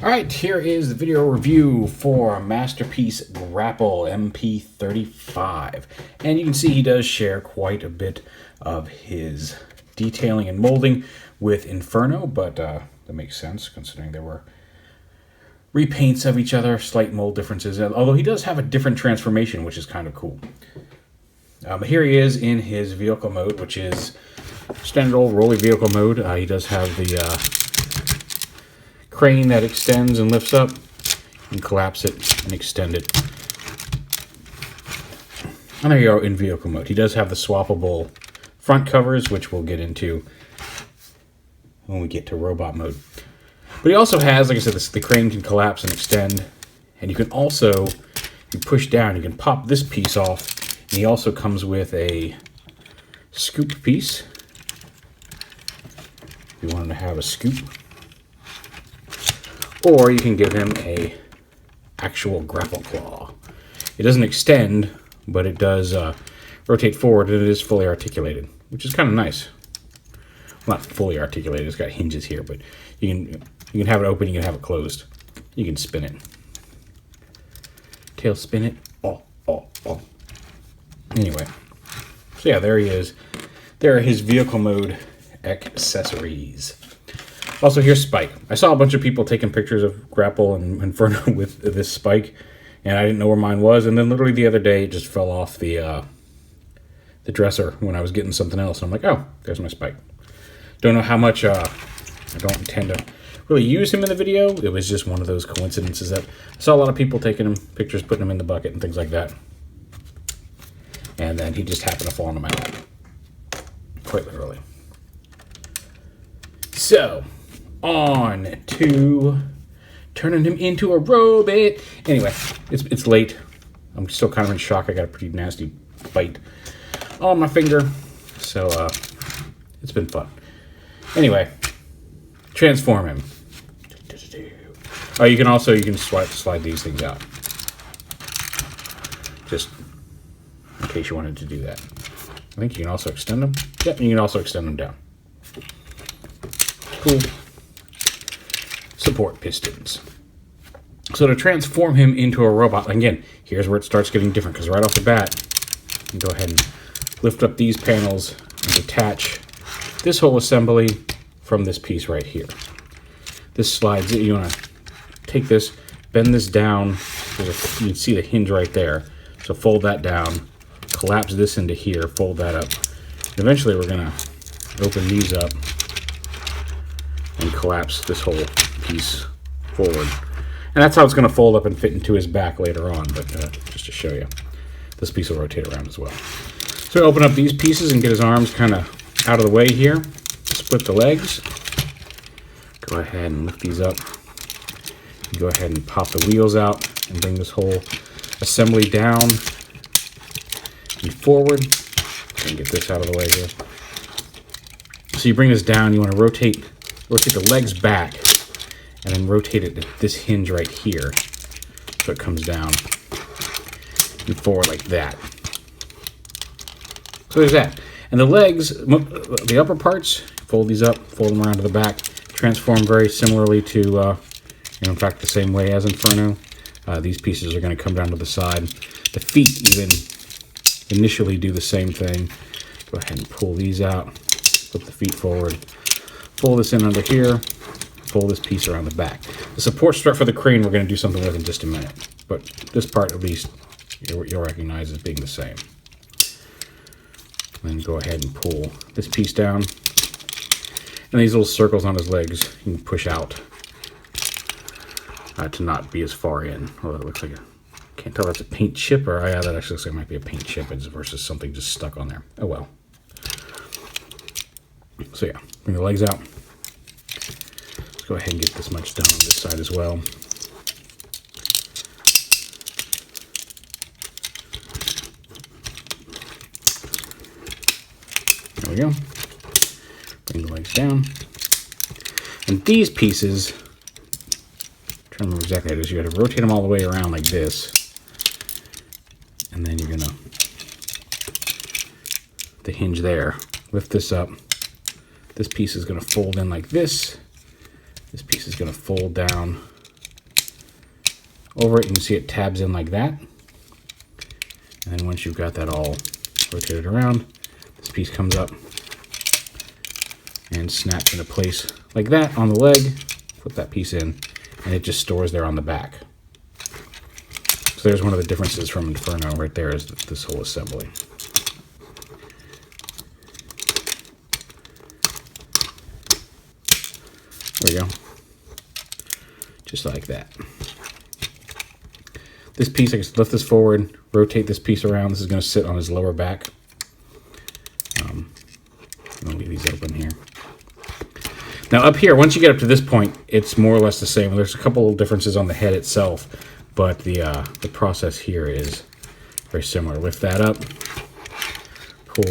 Alright, here is the video review for Masterpiece Grapple MP-35. And you can see he does share quite a bit of his detailing and molding with Inferno, but that makes sense considering there were repaints of each other, slight mold differences, although he does have a different transformation, which is kind of cool. Here he is in his vehicle mode, which is standard old rolly vehicle mode. He does have the crane that extends and lifts up. You can collapse it and extend it. And there you go in vehicle mode. He does have the swappable front covers, which we'll get into when we get to robot mode. But he also has, like I said, the crane can collapse and extend. And you can also, you push down, you can pop this piece off. And he also comes with a scoop piece. If you want him to have a scoop. Or you can give him a actual grapple claw. It doesn't extend, but it does rotate forward, and it is fully articulated, which is kind of nice. Well, not fully articulated, it's got hinges here, but you can have it open, you can have it closed. You can spin it. Tail spin it. Oh. Anyway, so yeah, there he is. There are his vehicle mode accessories. Also, here's Spike. I saw a bunch of people taking pictures of Grapple and Inferno with this Spike, and I didn't know where mine was. And then literally the other day, it just fell off the dresser when I was getting something else. And I'm like, oh, there's my Spike. Don't know how much. I don't intend to really use him in the video. It was just one of those coincidences that I saw a lot of people taking him pictures, putting him in the bucket and things like that. And then he just happened to fall into my lap. Quite literally. So, on to turning him into a robot. Anyway, it's late. I'm still kind of in shock. I got a pretty nasty bite on my finger. So, it's been fun. Anyway, transform him. Oh, you can slide these things out. Just in case you wanted to do that. I think you can also extend them. Yep, you can also extend them down. Cool. Support pistons. So to transform him into a robot, again, here's where it starts getting different, because right off the bat, you can go ahead and lift up these panels and detach this whole assembly from this piece right here. This slides it. You want to take this, bend this down. You can see the hinge right there. So fold that down, collapse this into here, fold that up. And eventually we're going to open these up and collapse this whole piece forward. And that's how it's going to fold up and fit into his back later on, but just to show you. This piece will rotate around as well. So open up these pieces and get his arms kind of out of the way here. Split the legs. Go ahead and lift these up. Go ahead and pop the wheels out and bring this whole assembly down and forward. And get this out of the way here. So you bring this down, you want to rotate the legs back and then rotate it to this hinge right here so it comes down and forward like that. So there's that. And the legs, the upper parts, fold these up, fold them around to the back, transform very similarly to, in fact, the same way as Inferno. These pieces are going to come down to the side. The feet even initially do the same thing. Go ahead and pull these out, flip the feet forward, pull this in under here, pull this piece around the back. The support strut for the crane we're going to do something with in just a minute, but this part at least you'll recognize as being the same. Then go ahead and pull this piece down, and these little circles on his legs you can push out to not be as far in. Although it looks like can't tell if that's a paint chip or yeah, that actually looks like it might be a paint chip versus something just stuck on there. Oh well. So yeah, bring the legs out. Let's go ahead and get this much done on this side as well. There we go. Bring the legs down. And these pieces, I'm trying to remember exactly how it is. You got to rotate them all the way around like this. And then you're going to, the hinge there, lift this up. This piece is going to fold in like this. This piece is going to fold down over it, you can see it tabs in like that. And then once you've got that all rotated around, this piece comes up and snaps into place like that on the leg. Flip that piece in, and it just stores there on the back. So there's one of the differences from Inferno right there, is this whole assembly. There we go. Just like that. This piece, I can lift this forward, rotate this piece around. This is going to sit on his lower back. I'm going to leave these open here. Now up here, once you get up to this point, it's more or less the same. There's a couple of differences on the head itself, but the process here is very similar. Lift that up, pull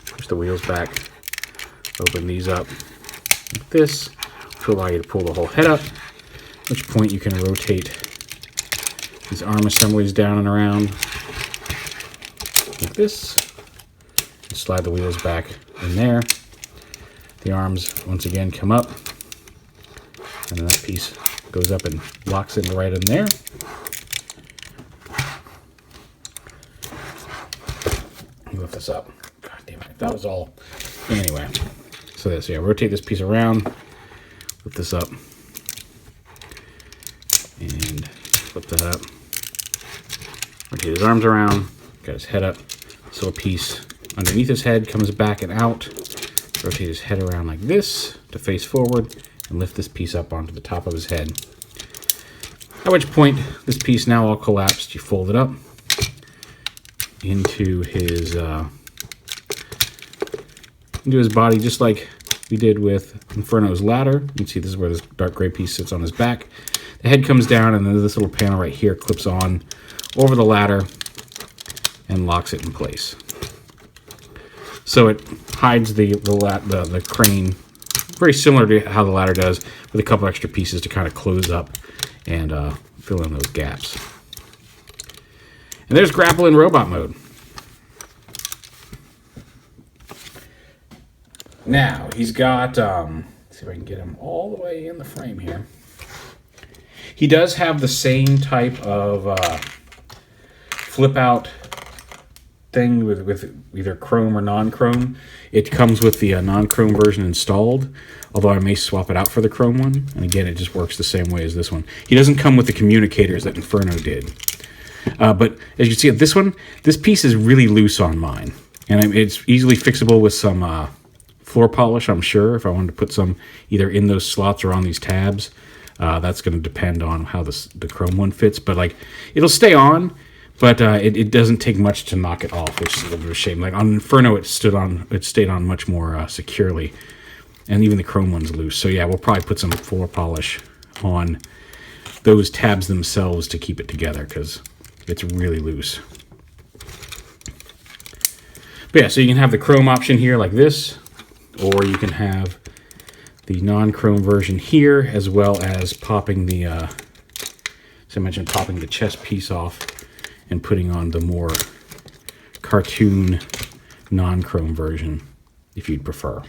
push the wheels back, open these up like this to allow you to pull the whole head up, at which point you can rotate these arm assemblies down and around like this, and slide the wheels back in there. The arms once again come up, and then that piece goes up and locks in right in there. Lift this up. God damn it, that was all. Anyway, so this, yeah, rotate this piece around, lift this up, and flip that up. Rotate his arms around, got his head up. This little piece underneath his head comes back and out. Rotate his head around like this to face forward, and lift this piece up onto the top of his head. At which point, this piece now all collapsed. You fold it up into his body, just like we did with Inferno's ladder. You can see this is where this dark gray piece sits on his back. The head comes down, and then this little panel right here clips on over the ladder and locks it in place. So it hides the crane, very similar to how the ladder does, with a couple extra pieces to kind of close up and fill in those gaps. And there's grapple in robot mode. Now, he's got, let's see if I can get him all the way in the frame here. He does have the same type of flip out thing with either chrome or non-chrome. It comes with the non-chrome version installed, although I may swap it out for the chrome one. And again, it just works the same way as this one. He doesn't come with the communicators that Inferno did. But as you see, this one, this piece is really loose on mine. And it's easily fixable with some floor polish, I'm sure, if I wanted to put some either in those slots or on these tabs. That's going to depend on how the chrome one fits. But like, it'll stay on. But it doesn't take much to knock it off, which is a little bit of a shame. Like on Inferno, it stayed on much more securely, and even the chrome one's loose. So yeah, we'll probably put some floor polish on those tabs themselves to keep it together, because it's really loose. But yeah, so you can have the chrome option here like this, or you can have the non-chrome version here, as well as popping the, as I mentioned, popping the chest piece off and putting on the more cartoon non-chrome version, if you'd prefer.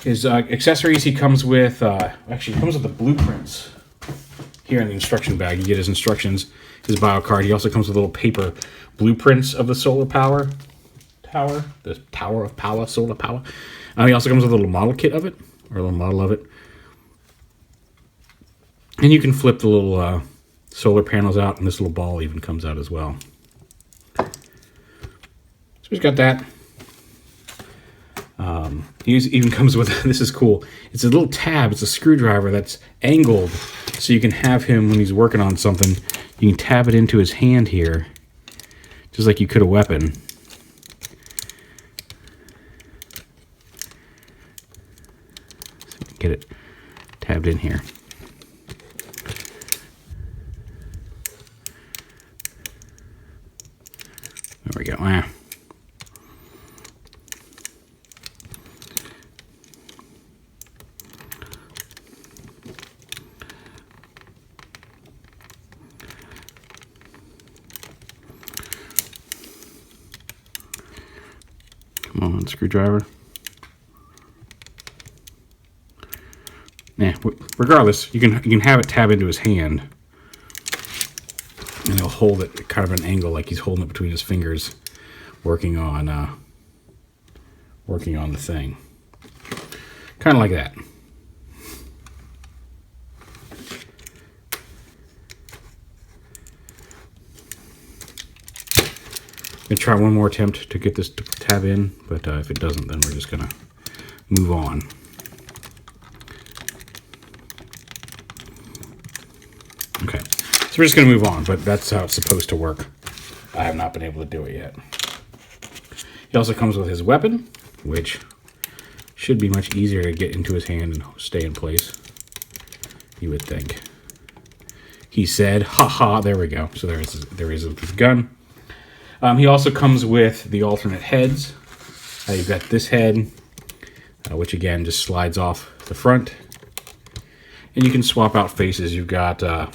His accessories, he comes with, actually he comes with the blueprints here in the instruction bag. You get his instructions, his bio card. He also comes with little paper blueprints of the solar power tower, the Tower of Power, solar power. He also comes with a little model kit of it, or a little model of it. And you can flip the little solar panels out, and this little ball even comes out as well. So he's got that. He even comes with, this is cool, it's a little tab, it's a screwdriver that's angled, so you can have him, when he's working on something, you can tab it into his hand here, just like you could a weapon. So you can get it tabbed in here. There we go. Come on, screwdriver. regardless, you can have it tab into his hand, and he'll hold it at kind of an angle, like he's holding it between his fingers, working on the thing, kind of like that. I'm gonna try one more attempt to get this to tab in, but if it doesn't, then we're just gonna move on. Okay, so we're just gonna move on, but that's how it's supposed to work. I have not been able to do it yet. He also comes with his weapon, which should be much easier to get into his hand and stay in place, you would think. He said, haha, there we go. So there is his gun. He also comes with the alternate heads. You've got this head, which again just slides off the front. And you can swap out faces. You've got a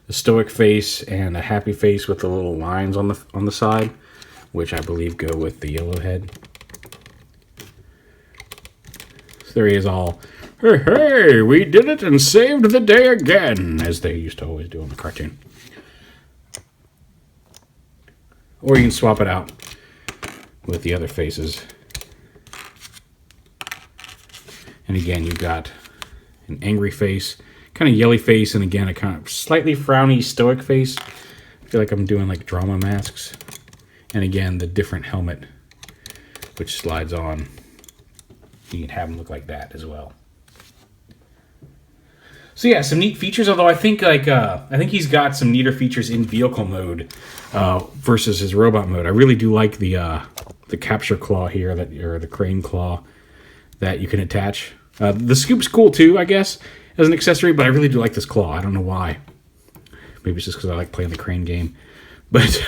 stoic face and a happy face with the little lines on the side, which I believe go with the yellow head. So there he is, all, hey, hey, we did it and saved the day again, as they used to always do in the cartoon. Or you can swap it out with the other faces. And again, you've got an angry face, kind of yelly face, and again, a kind of slightly frowny, stoic face. I feel like I'm doing like drama masks. And again, the different helmet, which slides on. You can have them look like that as well. So yeah, some neat features. Although I think he's got some neater features in vehicle mode versus his robot mode. I really do like the capture claw here, or the crane claw that you can attach. The scoop's cool too, I guess, as an accessory. But I really do like this claw. I don't know why. Maybe it's just because I like playing the crane game. But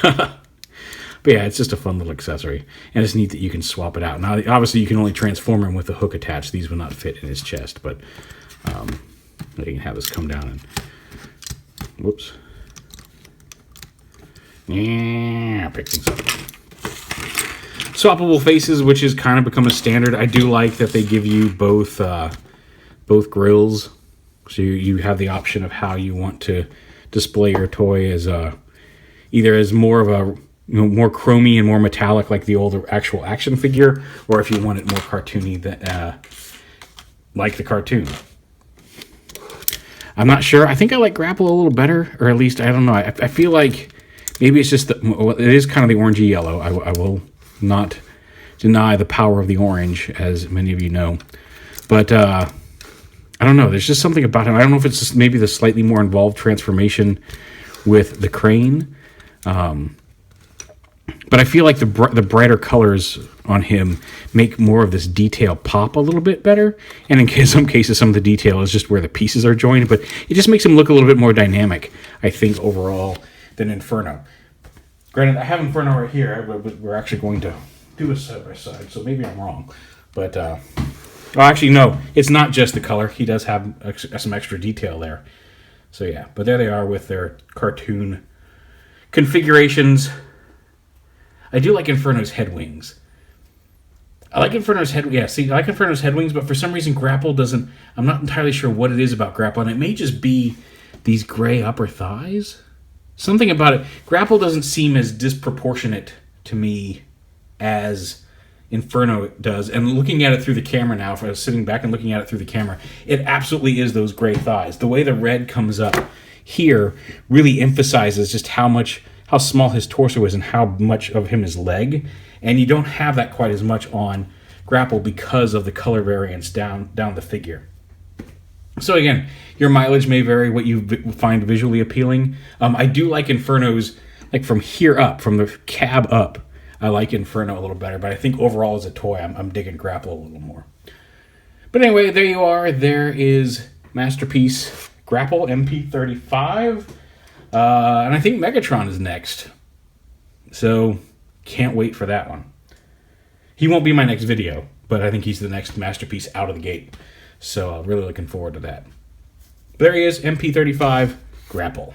but yeah, it's just a fun little accessory, and it's neat that you can swap it out. Now, obviously, you can only transform him with the hook attached. These would not fit in his chest, but you can have this come down and, whoops, yeah, pick things up. Swappable faces, which has kind of become a standard. I do like that they give you both grills, so you have the option of how you want to display your toy, as either as more of a more chromy and more metallic, like the older actual action figure, or if you want it more cartoony, like the cartoon. I'm not sure. I think I like Grapple a little better, or at least, I don't know. I feel like maybe it's just it is kind of the orangey yellow. I will not deny the power of the orange, as many of you know. But I don't know. There's just something about him. I don't know if it's just maybe the slightly more involved transformation with the crane. But I feel like the brighter colors on him make more of this detail pop a little bit better. And in some cases, some of the detail is just where the pieces are joined. But it just makes him look a little bit more dynamic, I think, overall, than Inferno. Granted, I have Inferno right here, but we're actually going to do a side-by-side, so maybe I'm wrong. But, well, actually, no, it's not just the color. He does have some extra detail there. So, yeah, but there they are with their cartoon configurations. I do like Inferno's head wings. I like Inferno's head wings, but for some reason Grapple doesn't. I'm not entirely sure what it is about Grapple, and it may just be these gray upper thighs. Something about it. Grapple doesn't seem as disproportionate to me as Inferno does. And looking at it through the camera now, if I was sitting back and looking at it through the camera, it absolutely is those gray thighs. The way the red comes up here really emphasizes just how small his torso is and how much of him is leg. And you don't have that quite as much on Grapple because of the color variance down the figure. So again, your mileage may vary what you find visually appealing. I do like Inferno's, like from here up, from the cab up, I like Inferno a little better. But I think overall as a toy, I'm digging Grapple a little more. But anyway, there you are. There is Masterpiece Grapple MP-35. And I think Megatron is next. So, can't wait for that one. He won't be my next video, but I think he's the next Masterpiece out of the gate. So, really looking forward to that. There he is, MP-35 Grapple.